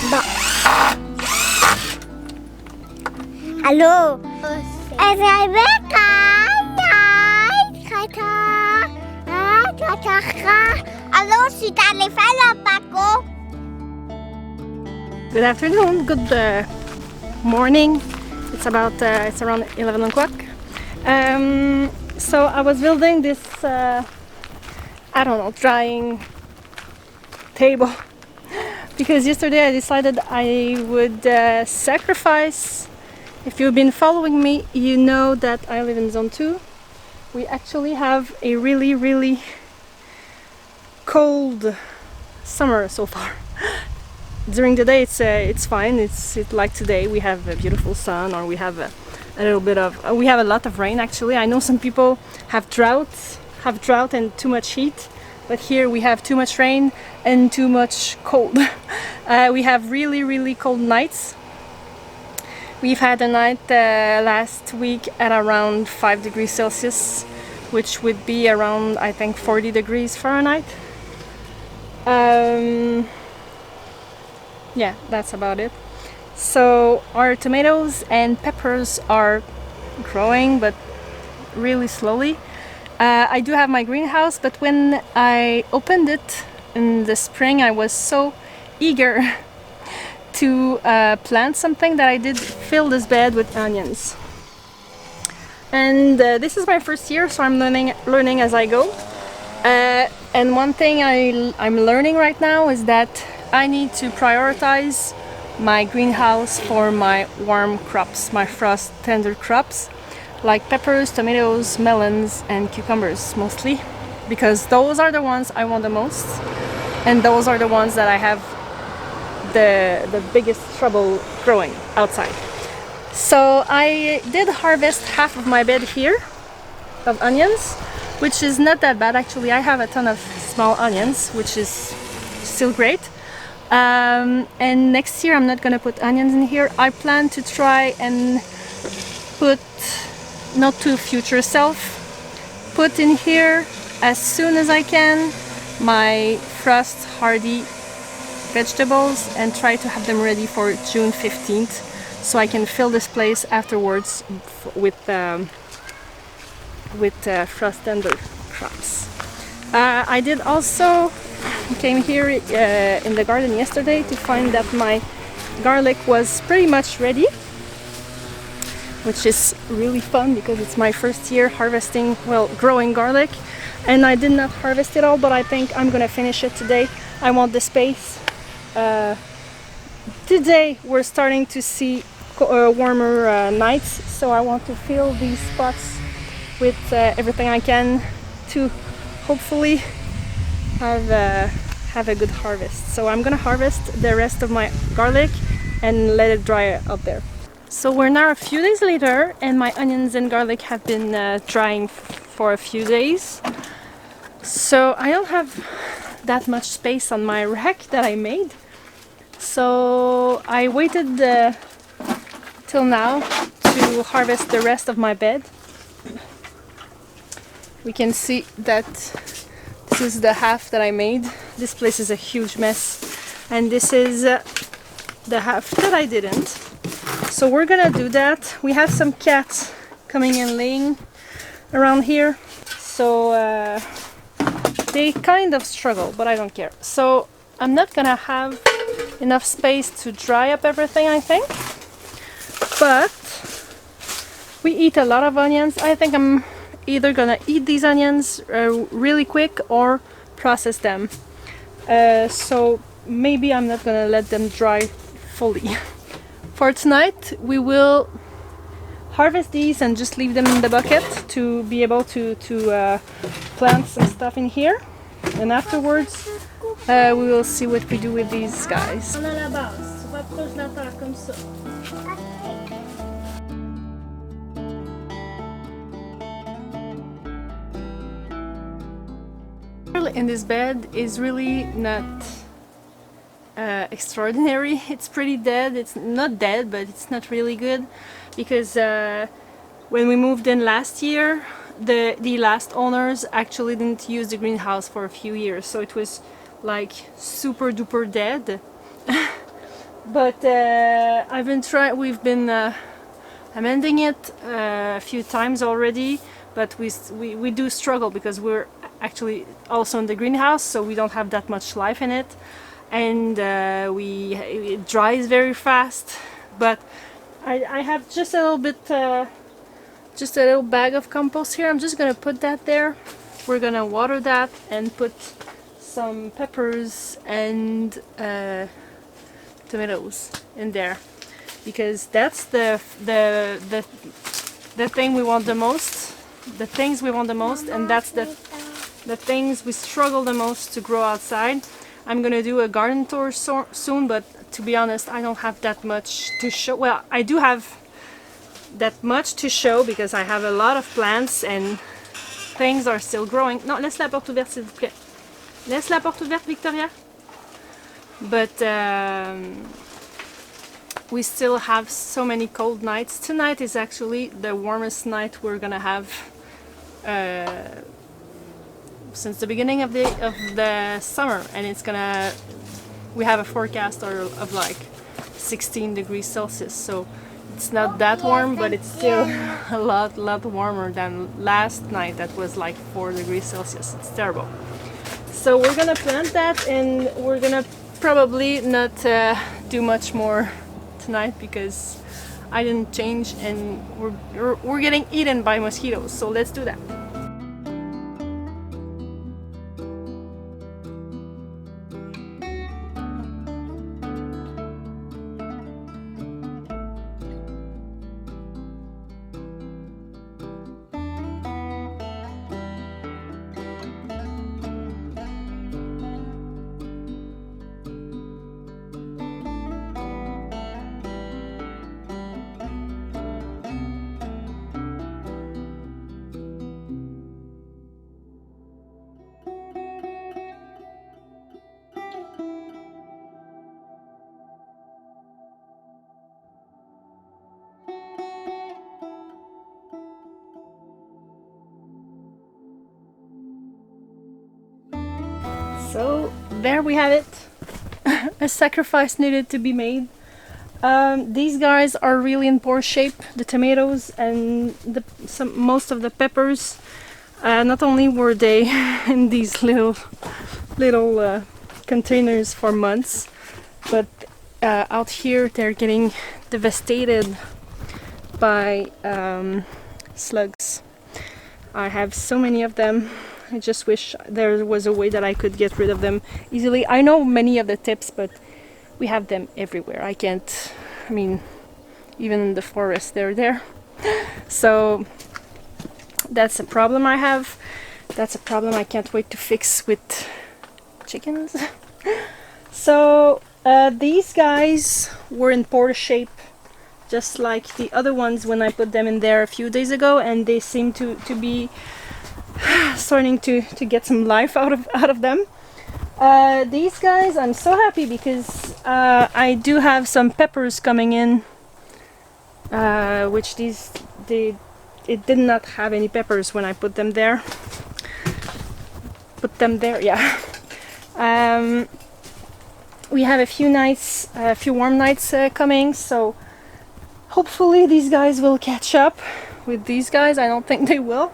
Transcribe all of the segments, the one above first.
Bon. Allô? Rebecca? Allô, je suis allée faire le Paco. Good afternoon, good morning. It's around 11 o'clock. So I was building this, I don't know, drying table because yesterday I decided I would sacrifice. If you've been following me, you know that I live in Zone 2. We actually have a really cold summer so far. During the day it's fine. It's like today we have a beautiful sun, or we have a little bit of we have a lot of rain actually. I know some people have drought and too much heat, but here we have too much rain and too much cold. We have really cold nights. We've had a night last week at around 5 degrees Celsius, which would be around, I think, 40 degrees Fahrenheit. Yeah, that's about it. So our tomatoes and peppers are growing, but really slowly. I do have my greenhouse, but when I opened it in the spring, I was so eager to plant something that I did fill this bed with onions. And this is my first year, so I'm learning as I go. And one thing I'm learning right now is that I need to prioritize my greenhouse for my warm crops, my frost tender crops, like peppers, tomatoes, melons, and cucumbers mostly, because those are the ones I want the most, and those are the ones that I have the biggest trouble growing outside. So I did harvest half of my bed here of onions, which is not that bad actually. I have a ton of small onions, which is still great. And next year I'm not gonna put onions in here. I plan to try and put, not to future self, put in here as soon as I can my frost hardy vegetables and try to have them ready for June 15th, so I can fill this place afterwards with frost tender crops. I did also came here in the garden yesterday to find that my garlic was pretty much ready, which is really fun because it's my first year growing garlic, and I did not harvest it all, but I think I'm gonna finish it today. I want the space. Today we're starting to see warmer nights, so I want to fill these spots with everything I can to hopefully have a good harvest. So I'm gonna harvest the rest of my garlic and let it dry out there. So we're now a few days later, and my onions and garlic have been drying for a few days. So I don't have that much space on my rack that I made. So I waited till now to harvest the rest of my bed. We can see that this is the half that I made. This place is a huge mess, and this is the half that I didn't. So we're gonna do that. We have some cats coming and laying around here, so they kind of struggle, but I don't care. So I'm not gonna have enough space to dry up everything, I think, but we eat a lot of onions. I think I'm either gonna eat these onions really quick or process them. So maybe I'm not gonna let them dry fully. For tonight we will harvest these and just leave them in the bucket to be able to plant some stuff in here, and afterwards we will see what we do with these guys. In this bed is really not extraordinary. It's pretty dead. It's not dead, but it's not really good, because when we moved in last year, the last owners actually didn't use the greenhouse for a few years, so it was like super duper dead. But I've been trying. We've been amending it a few times already, but we do struggle because we're actually also in the greenhouse, so we don't have that much life in it, and it dries very fast. But I have just a little bit, just a little bag of compost here. I'm just gonna put that there. We're gonna water that and put some peppers and tomatoes in there, because that's the thing we want the most, the things we want the most, and that's the things we struggle the most to grow outside. I'm gonna do a garden tour soon, but to be honest, I don't have that much to show. Well, I do have that much to show because I have a lot of plants and things are still growing. Non, laisse la porte ouverte s'il vous plaît. Laisse la porte ouverte, Victoria. But we still have so many cold nights. Tonight is actually the warmest night we're gonna have since the beginning of the summer, and we have a forecast of like 16 degrees Celsius, so it's not that warm, but it's still a lot warmer than last night that was like 4 degrees Celsius. It's terrible. So we're gonna plant that, and we're gonna probably not do much more tonight because I didn't change, and we're getting eaten by mosquitoes, so let's do that. So there we have it. A sacrifice needed to be made. These guys are really in poor shape, the tomatoes and most of the peppers. Not only were they in these little containers for months, but out here they're getting devastated by slugs. I have so many of them. I just wish there was a way that I could get rid of them easily. I know many of the tips, but we have them everywhere. I mean, even in the forest they're there. So that's a problem I have. That's a problem I can't wait to fix with chickens. So these guys were in poor shape, just like the other ones when I put them in there a few days ago, and they seem to be starting to get some life out of them. These guys, I'm so happy because I do have some peppers coming in, which it did not have any peppers when I put them there. Yeah. We have a few warm nights coming, so hopefully these guys will catch up with these guys. I don't think they will,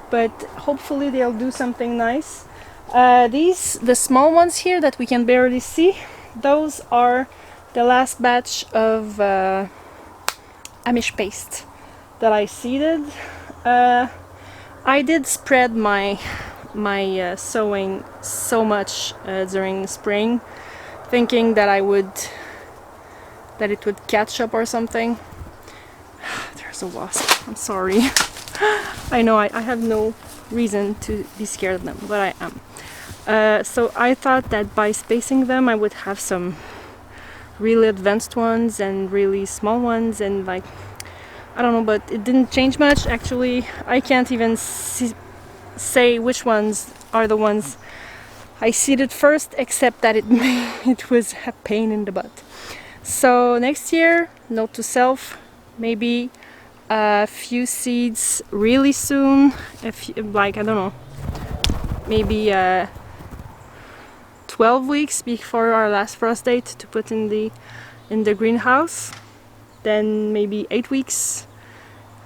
but hopefully they'll do something nice. The small ones here that we can barely see, those are the last batch of Amish paste that I seeded. I did spread my sowing so much during the spring, thinking that it would catch up or something. There's a wasp. I'm sorry. I know I have no reason to be scared of them, but I am. So I thought that by spacing them I would have some really advanced ones and really small ones, and like, I don't know, but it didn't change much. Actually, I can't even say which ones are the ones I seeded first, except that it was a pain in the butt. So next year, note to self, maybe a few seeds really soon, like, I don't know, maybe 12 weeks before our last frost date to put in the in the greenhouse, then maybe 8 weeks,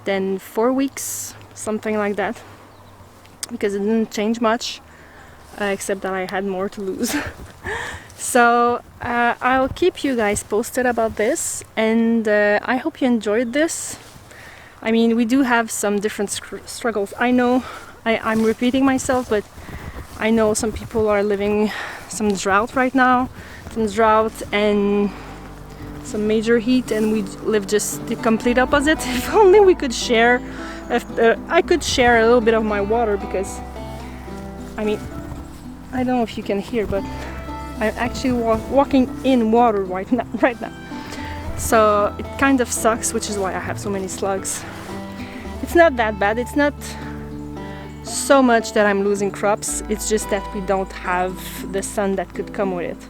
then 4 weeks, something like that, because it didn't change much, except that I had more to lose. So I'll keep you guys posted about this, and I hope you enjoyed this. I mean, we do have some different struggles. I know I'm repeating myself, but I know some people are living some drought right now, some drought and some major heat, and we live just the complete opposite. If only we could share, I could share a little bit of my water, because I mean, I don't know if you can hear, but I'm actually walking in water right now. So it kind of sucks, which is why I have so many slugs. It's not that bad. It's not so much that I'm losing crops. It's just that we don't have the sun that could come with it.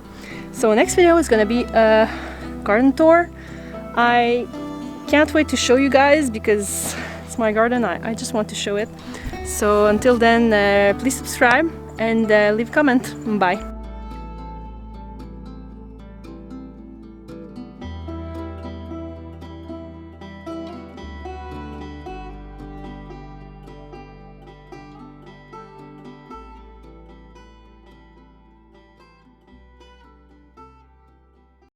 So next video is gonna be a garden tour. I can't wait to show you guys, because it's my garden. I just want to show it. So until then, please subscribe and leave a comment. Bye.